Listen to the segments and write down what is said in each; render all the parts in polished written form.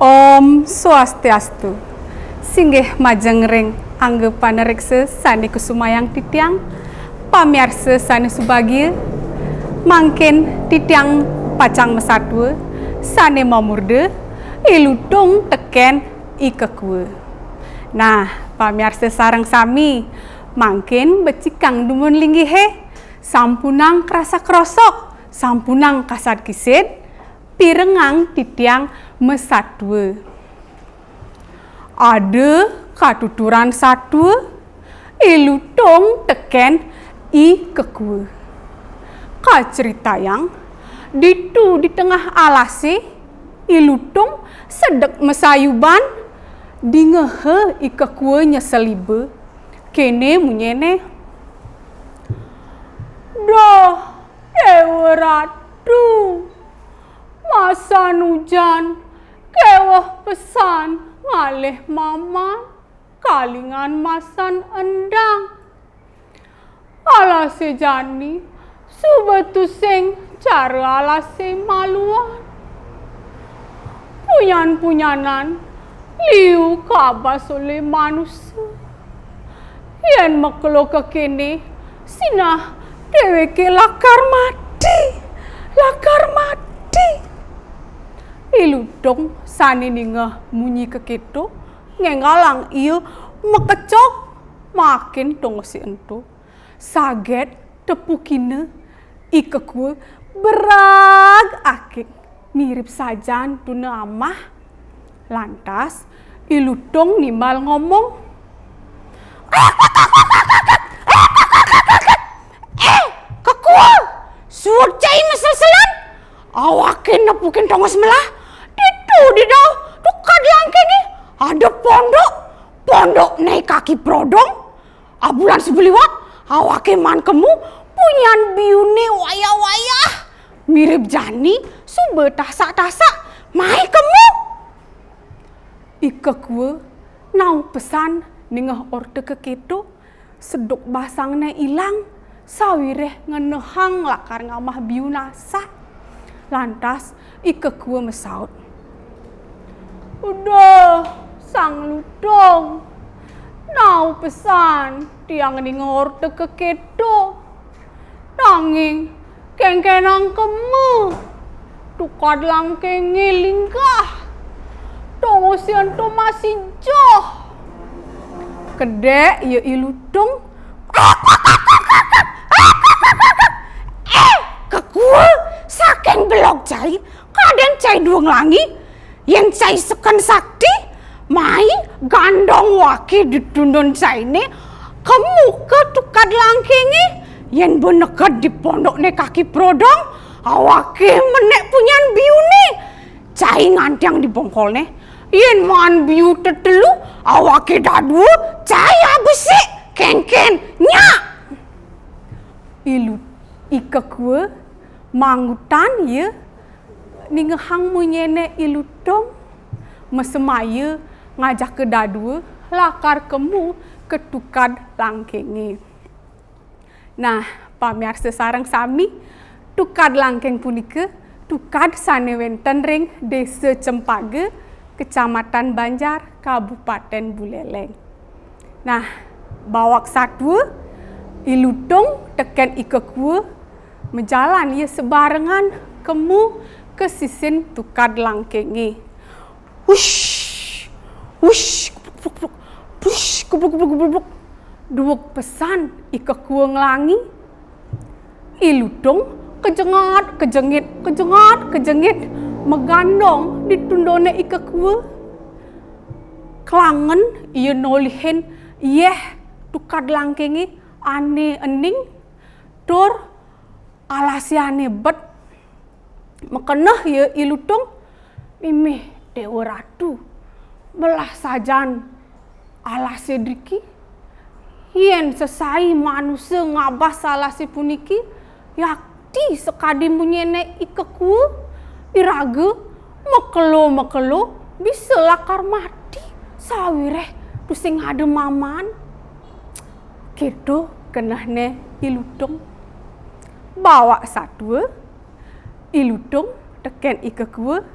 Om Swastiastu. Singgih majeng ring angge paneriksa sani kusumayang titiang pamirsa sani subagi mangkin titiang pacang mesatwa sani mamurde iludung teken ikekwe. Nah, pamirsa sareng sami mangkin becikang dumun linggihe sampunang kerasa krosok sampunang kasat kisit pirengang titiang mesatwe. Ada katuturan satu ilutong teken i kekue. Ka cerita yang ditu di tengah alasi ilutong sedek mesayuban dingehe i kekue nyeselibe kene munyene. Dah Dewa Ratu masa hujan kewah pesan ngalih mama kalingan masan endang alase jani subetu sing cara alase maluan punyan-punyanan liu kabas oleh manusia yen mekelo kekene sinah dheweke lakar mati iludong sani ningah munyi keketo ngengalang iyo mekecok makin tong si ento saget tepukine ikekwe berag akik mirip sajan tuna amah lantas iludong nimbal ngomong kekwe suwak cai mesel-selan awakin nepukin tongos melah di dau tukad langkene ada pondok naik kaki prodong abulan sebeliwat awake man kemu punyan biune wayah-wayah mirip jani sumber tasak-tasak mai kemu ikekwe nau pesan ningah orde keketo seduk basangne ilang sawireh ngenehang lakar ngamah biunasa lantas ikekwe mesaut. Udah, sang ludong, nau pesan tiang ningor teke keto, nanging kengkenang kemu, tukad langkengi linggah, tongosian to masih joh, kedek ya iludong, kekue saking belok cai, kadang cai duang langi. Yang cai sekan sakti mai gandong waki ditundun cai ne kamu ke tukad langkengi yang benekat di pondok ne kaki prodong awake menek punyan biu ne cai ngantiang di bongkol ne yen man biu tetelu awake dadu cai abesi ken nya ilu ikekwe mangutan ye ningehang munyene iludong mesemaya ngajak ke dadu lakar kemu ketukad langkengi. Nah, pamirsa sareng sami tukad langkeng punika tukad sane wenten ring Desa Cempage, Kecamatan Banjar, Kabupaten Buleleng. Nah, bawak satwa iludong teken ikekwe menjalan ia sebarengan kemu ke sisin tukad langkengi. Wush, kubluk. Duuk pesan ikekwe nglangi. Iludong kejengit megandong ditundone ikekwe. Klangen iya nolihin yeh tukad langkengi ane ening tur alasiane bet mekeneh ya iludong mimih Dewa Ratu belah sajan alase driki yen sesai manusia ngabas alase puniki yakti sekadi munyene ikekwe irage mekelo bisa lakar mati sawireh pusing ade maman gitu kenehne iludong bawa satwa iludong teken ikekwe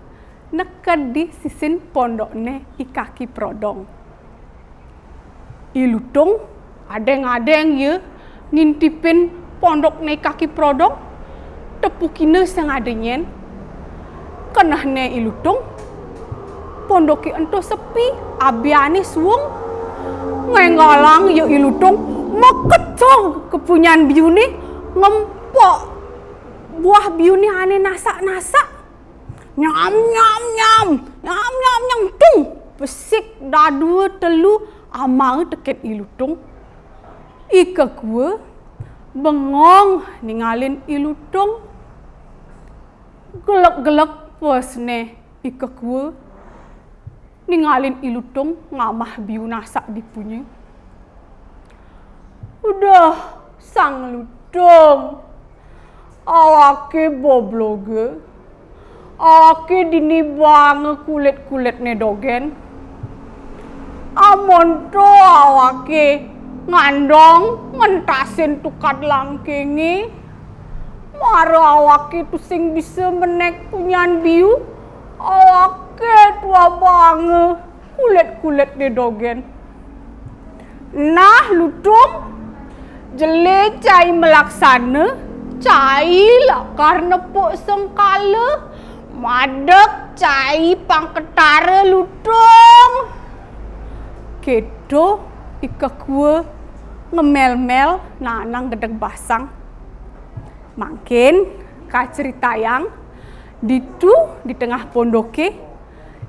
neked di sisin pondokne Ikaki Prodong. Ilutung adeng-adeng ye ngintipin pondokne Ikaki Prodong tepukine sang adenyen. Kenahne ilutung pondoki ento sepi abiane suwung ngengalang ye ilutung mekecong kepunyaan biune ngempok buah biune ane nasak-nasak. Nyam nyam nyam nyam nyam nyam tung pesik dadua telu amal teket ilutung. Ika kue bengong ninggalin ilutung gelek-gelek posne ika kue ninggalin ilutung ngamah biu nasak dipunya. Udah sang lutung awake bobloge awake dini bange kulit-kulitne dogen. Amon to awake ngandong ngentasin tukat langkengi. Maro awake tu sing bisa menek punyan biu. Awake tua bange kulit-kulitne dogen. Nah lutung jele cai melaksana cai lakar nepuk sengkala madep cai pangketara lutung. Kedo ika kue ngemel-mel nanang gedeg basang. Makin kaceritayang ditu di tengah pondoke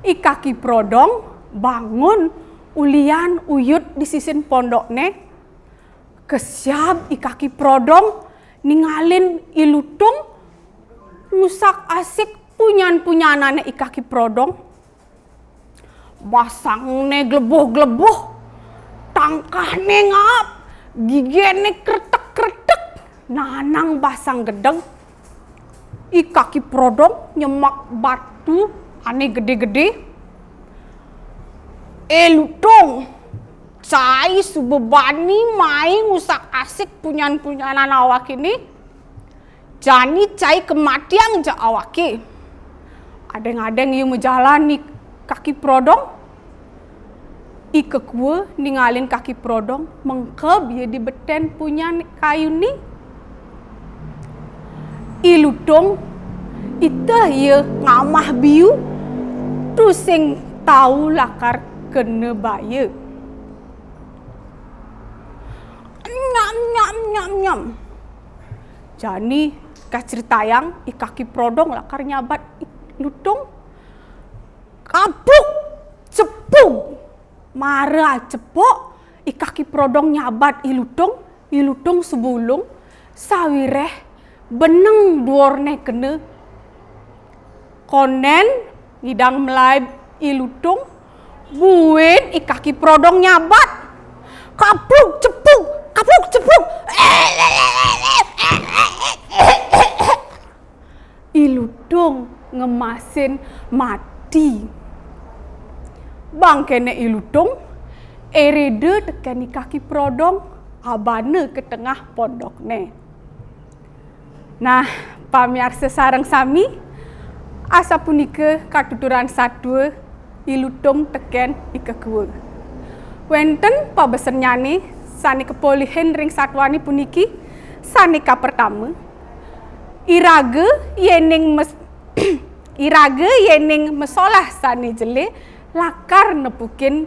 Ikaki Prodong bangun ulian uyut di sisin pondokne. Kesiap Ikaki Prodong ninggalin ilutung ngusak asik punyan-punyanane Ikaki Prodong. Basangne gleboh-gleboh, tangkahne ngap, gigene kretek-kretek, nanang basang gedeng. Ikaki Prodong nyemak batu ane gede-gede. Lutung, cai subebani mai ngusak asik punyan-punyanan awak ini. Jani cai kematian ja awake. Adeng-adeng yu menjalani Kaki Prodong. Ika kue ninggalin Kaki Prodong mengkeb ye di beten punya kayu ni. Ilutung ita ye ngamah biu tu sing tahu lakar kena baya. Nyam nyam nyam nyam. Jani kaceritayang Ikaki Prodong lakar nyabat lutung kapuk cepung marah cepok Ikaki Prodong nyabat ilutung sebulung sawireh beneng duorne kena konen ngidang melai ilutung buin Ikaki Prodong nyabat kapuk cepung ilutung ngemasin mati. Bangkene ilutung erede tekan Ikaki Prodong abane ke tengah pondokne. Nah, pamirsa sareng sami asa punika katuturan sadua ilutung teken Ika kue. Wenten pabesernyane sani kepolihan ring satwani puniki sanika pertama iraga yening mesolah sani jele lakar nepukin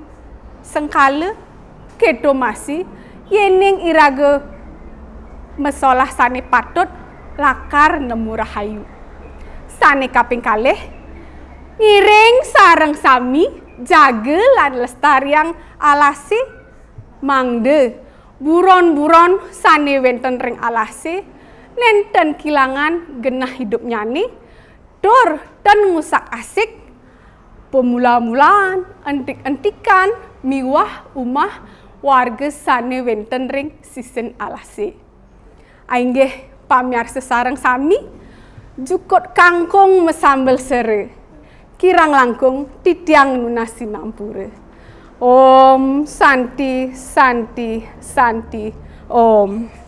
sengkala kedo masih yening iraga mesolah sani patut lakar nemu rahayu. Sani kaping kalih ngiring sareng sami jaga lan lestariang alase mangde buron-buron sani wenten ring alase nenten kilangan genah hidup nyani dor dan ngusak asik pemula-mulaan entik-entikan miwah umah warga sani wenten ring sisin alase. Ainggih pamirsa sareng sami jukut kangkung mesambel sere kirang langkung titiang nunasi nampure. Om Santi Santi Santi Om.